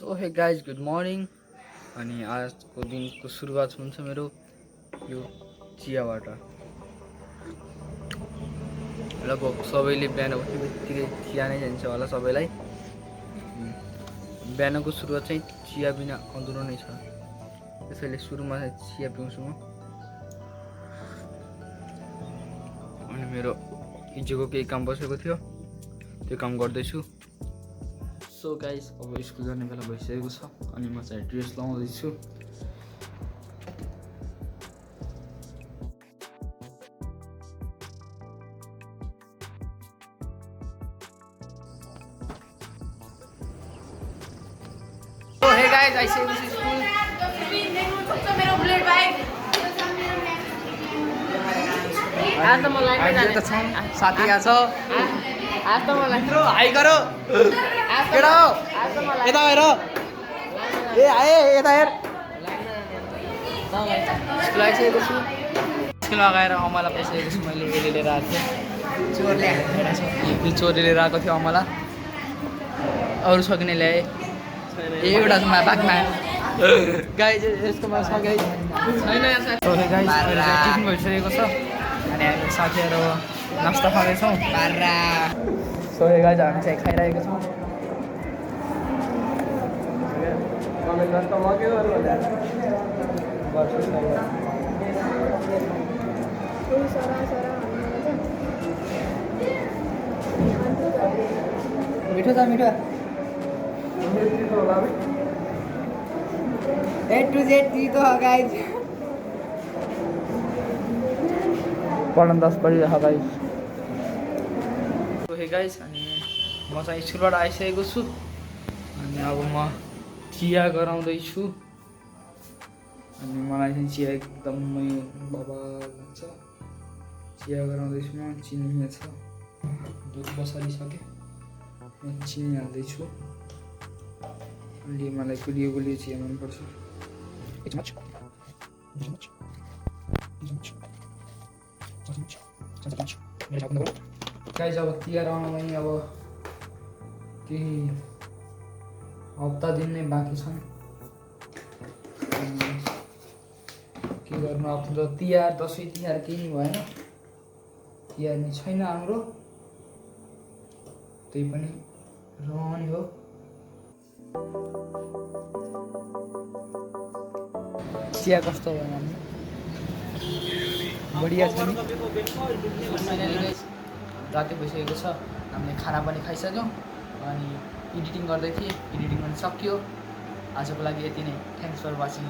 So hey guys good morning. अनि आजको दिनको सुरुवात हुन्छ मेरो यो चियाबाट। लगभग सबैले बिहान उठ्ने बित्तिकै चिया नै जान्छ होला सबैलाई। बिहानको सुरुवात चाहिँ चिया बिना अधुरो नै छ, त्यसैले सुरुमा चाहिँ चिया पिउँछु म। अनि मेरो हिजोको केही काम बसेको थियो, त्यो काम गर्दैछु। सो गाइस अब स्कुल जाने बेला भइसकेको छ अनि म चाहिँ ड्रेस लाउँदैछु। सो हे गाइस आइसकेको छु स्कुल। मेरो बुलेट बाइक आज त मलाई अहिले त छ साथी आछ। आज त मलाई मित्रो हाई गरो। केटा हो यता हेर। ए आए यता हेर। स्कुल आइसकेको छु। स्कुल लगाएर अमला बसेको छु मैले। यसले लिएर आएको थिएँ, चोरले हालेको छ। यो चोरले लिएर आएको थियो अमला। अरू छ कि नै ल्याए एउटा छ बाघमा गाई यसकोमा छ गाई छैन। गाई टिफिन भइसकेको छ अनि हामी साथीहरू नास्ता खाँदैछौँ। सो हे गाइज हामी चाहिँ खाइरहेको छौँ। मिठो छ मिठो। A to Z तो हो गाइज। पढ्न 10 पढिरहेको गाइज। सो हे गाइज अनि म चाहिँ स्कुलबाट आइसकेको छु अनि अब म चिया गराउँदैछु। अनि मलाई चाहिँ चिया एकदमै बबाल लाग्छ। चिया गराउँदैछु म। चिनी छ, दुध बसालिसकेँ, म चिनी हाल्दैछु। अलि मलाई गुलियो गुलियो चिया मनपर्छ। गाइज अब तिहार आउनलाई अब केही हप्ता दिन नै बाँकी छन्। के गर्नु, अब त तिहार दसैँ तिहार केही भएन। तिहार नि छैन हाम्रो, त्यही पनि रहने हो। चिया कस्तो भयो हामी? बढिया छ नि। राति भइसकेको छ, हामीले खाना पनि खाइसक्यौँ अनि एडिटिङ गर्दै थिएँ। एडिटिङ पनि सकियो। आजको लागि यति नै। Thanks for watching.